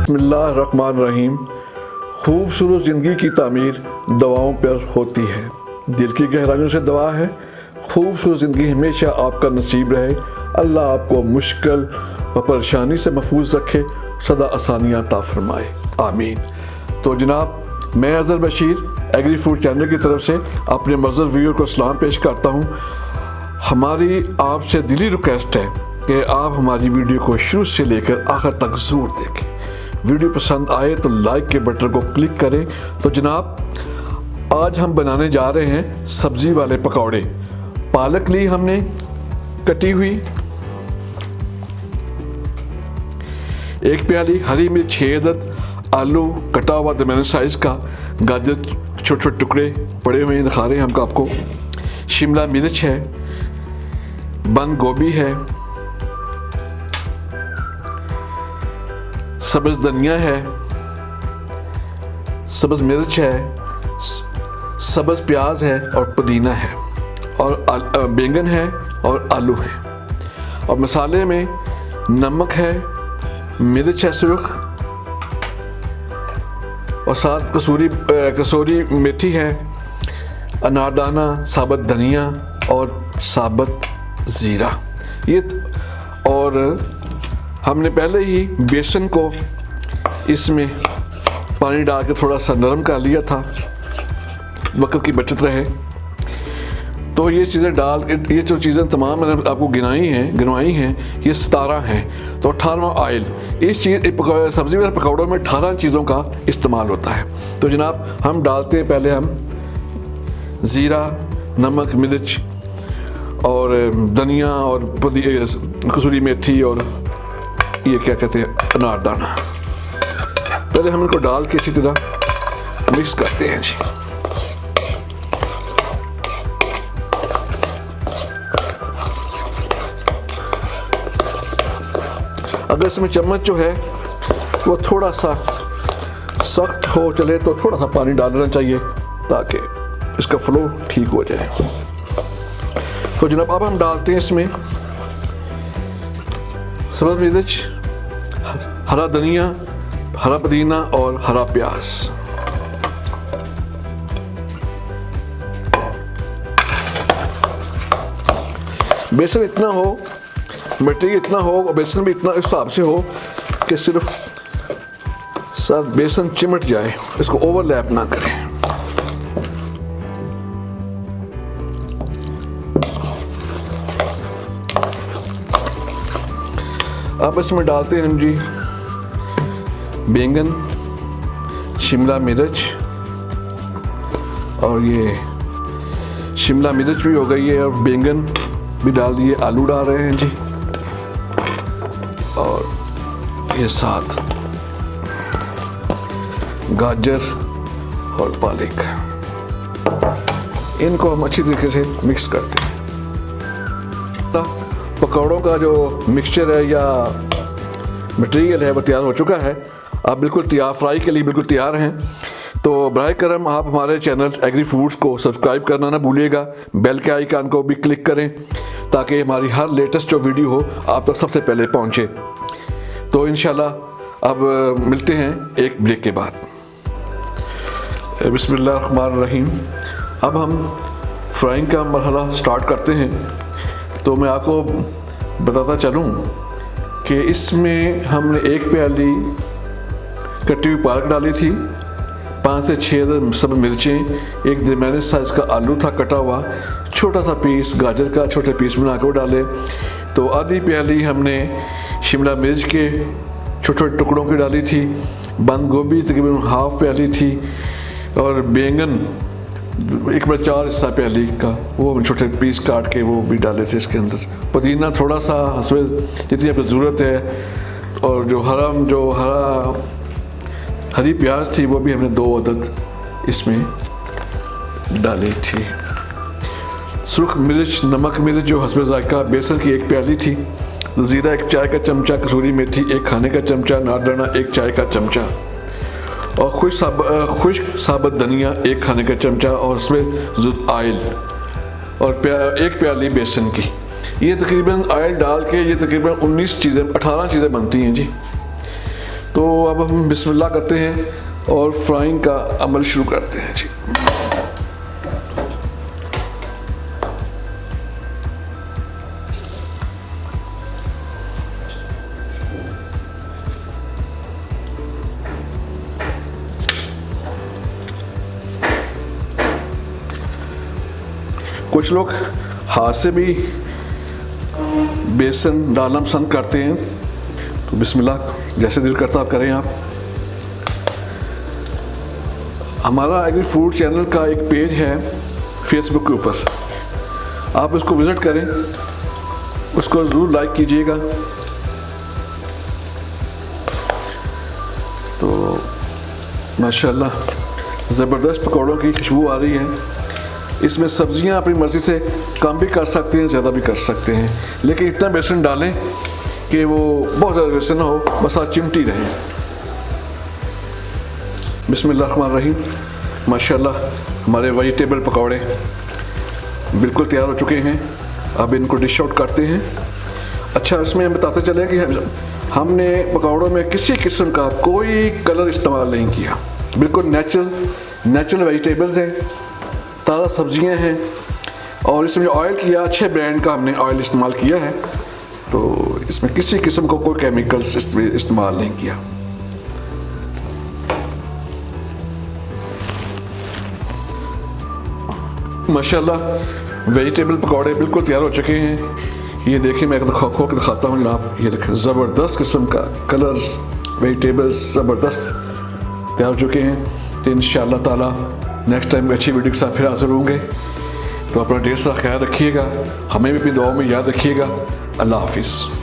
बिस्मिल्लाहिर्रहमानिर्रहीम। खूबसूरत ज़िंदगी की तामीर दवाओं पर होती है। दिल की गहराइयों से दुआ है, खूबसूरत ज़िंदगी हमेशा आपका नसीब रहे। अल्लाह आपको मुश्किल व परेशानी से महफूज रखे, सदा आसानियाँ अता फरमाए, आमीन। तो जनाब, मैं Azhar Bashir agri food channel की तरफ से अपने मज़हर व्यूअर को सलाम पेश करता हूँ। हमारी आपसे दिली रिक्वेस्ट है कि आप हमारी वीडियो को शुरू से लेकर आखिर तक ज़रूर देखें। वीडियो पसंद आए तो लाइक के बटन को क्लिक करें। तो जनाब, आज हम बनाने जा रहे हैं सब्ज़ी वाले पकौड़े। पालक ली हमने कटी हुई, एक प्याली हरी मिर्च 6 अदद, आलू कटा हुआ दरमियाने साइज़ का, गाजर छोटे छोटे टुकड़े पड़े हुए दिखा रहे हैं हम आपको, शिमला मिर्च है, बंद गोभी है, सब्ज़ धनिया है, सब्ज़ मिर्च है, सब्ज़ प्याज है और पुदीना है, और बैंगन है और आलू है। और मसाले में नमक है, मिर्च है सुर्ख, और साथ कसूरी मेथी है, अनारदाना, साबुत धनिया और साबुत ज़ीरा। ये और हमने पहले ही बेसन को इसमें पानी डाल के थोड़ा सा नरम कर लिया था, वक्त की बचत रहे। तो ये चीज़ें डाल के, ये जो चीज़ें तमाम मैंने आपको गिनवाई हैं, ये 17 हैं। तो 18वां ऑयल, इस सब्ज़ी वाले पकौड़ों में 18 चीज़ों का इस्तेमाल होता है। तो जनाब, हम डालते हैं पहले हम ज़ीरा, नमक, मिर्च और धनिया और कसूरी मेथी और ये क्या कहते हैं, अनारदाना। पहले हम इनको डाल के अच्छी तरह मिक्स करते हैं जी। अगर इसमें चम्मच जो है वो थोड़ा सा सख्त हो चले तो थोड़ा सा पानी डालना चाहिए ताकि इसका फ्लो ठीक हो जाए। तो जनाब, अब हम डालते हैं इसमें सब्ज़ मिर्च, हरा धनिया, हरा पुदीना और हरा प्याज। बेसन इतना हो, मटेरियल इतना हो और बेसन भी इतना इस हिसाब से हो कि सिर्फ सब बेसन चिमट जाए, इसको ओवरलैप ना करें। अब इसमें डालते हैं हम जी बैंगन, शिमला मिर्च, और ये शिमला मिर्च भी हो गई है और बैंगन भी डाल दिए, आलू डाल रहे हैं जी, और ये साथ गाजर और पालक। इनको हम अच्छी तरीके से मिक्स करते हैं। पकौड़ों का जो मिक्सचर है या मटेरियल है वो तैयार हो चुका है। आप बिल्कुल तैयार, फ्राई के लिए बिल्कुल तैयार हैं। तो बराए करम आप हमारे चैनल एग्री फूड्स को सब्सक्राइब करना ना भूलिएगा, बेल के आइकन को भी क्लिक करें ताकि हमारी हर लेटेस्ट जो वीडियो हो आप तक सबसे पहले पहुंचे। तो इंशाल्लाह अब मिलते हैं एक ब्रेक के बाद। बिस्मिल्लाहिर्रहमानिर्रहीम। अब हम फ्राइंग का मरहला स्टार्ट करते हैं। तो मैं आपको बताता चलूं कि इसमें हमने एक प्याली कटी हुई पालक डाली थी, 5 से 6 सब मिर्चें, एक दरमियाने साइज़ का आलू था कटा हुआ, छोटा सा पीस गाजर का छोटे पीस बना कर डाले। तो आधी प्याली हमने शिमला मिर्च के छोटे छोटे टुकड़ों की डाली थी, बंद गोभी तकरीबन हाफ प्याली थी, और बैंगन 1/4 हिस्सा प्याली का वो छोटे पीस काट के वो भी डाले थे इसके अंदर। पुदीना थोड़ा सा जितनी आपको ज़रूरत है, और जो हरी प्याज थी वो भी हमने 2 अदद इसमें डाली थी। सुर्ख मिर्च, नमक मिर्च जो हस्बे ज़ायका, बेसन की 1 प्याली थी, ज़ीरा 1 चाय का चमचा, कसूरी मेथी 1 खाने का चमचा, अनारदाना 1 चाय का चमचा, और खुश्क साबुत धनिया 1 खाने का चमचा, और उसमें ऑयल और 1 प्याली बेसन की। ये तकरीबन ऑयल डाल के ये तकरीबन 18 चीज़ें बनती हैं जी। तो अब हम बिस्मिल्लाह करते हैं और फ्राइंग का अमल शुरू करते हैं जी। कुछ लोग हाथ से भी बेसन डालना पसंद करते हैं, तो बिस्मिल्लाह जैसे दिल करता आप करें। आप हमारा एग्री फूड चैनल का एक पेज है फेसबुक के ऊपर, आप उसको विज़िट करें, उसको ज़रूर लाइक कीजिएगा। तो माशाल्लाह ज़बरदस्त पकौड़ों की खुशबू आ रही है। इसमें सब्जियां अपनी मर्ज़ी से कम भी कर सकते हैं, ज़्यादा भी कर सकते हैं, लेकिन इतना बेसन डालें कि वो बहुत ज़्यादा बेसन ना हो, बस आज चिमटी रहे। बिस्मिल्लाहिर्रहमानिर्रहीम। माशाल्लाह हमारे वेजिटेबल पकौड़े बिल्कुल तैयार हो चुके हैं। अब इनको डिश आउट करते हैं। अच्छा, इसमें हम बताते चले कि हमने पकौड़ों में किसी किस्म का कोई कलर इस्तेमाल नहीं किया, बिल्कुल नेचुरल वेजिटेबल्स हैं, ताज़ा सब्जियां हैं, और इसमें ऑयल किया अच्छे ब्रांड का हमने ऑयल इस्तेमाल किया है। तो इसमें किसी किस्म का कोई केमिकल्स इस्तेमाल नहीं किया। माशाल्लाह वेजिटेबल पकौड़े बिल्कुल तैयार हो चुके हैं। ये देखिए, मैं खोल के दिखाता हूँ जनाब। ये देखें, ज़बरदस्त किस्म का कलर्स, वेजिटेबल्स ज़बरदस्त तैयार हो चुके हैं। तो इंशाअल्लाह ताला नेक्स्ट टाइम अच्छी वीडियो के साथ फिर हाज़िर होंगे। तो अपना ढेर सारा ख्याल रखिएगा, हमें भी अपनी दुआओं में याद रखिएगा। अल्लाह हाफिज़।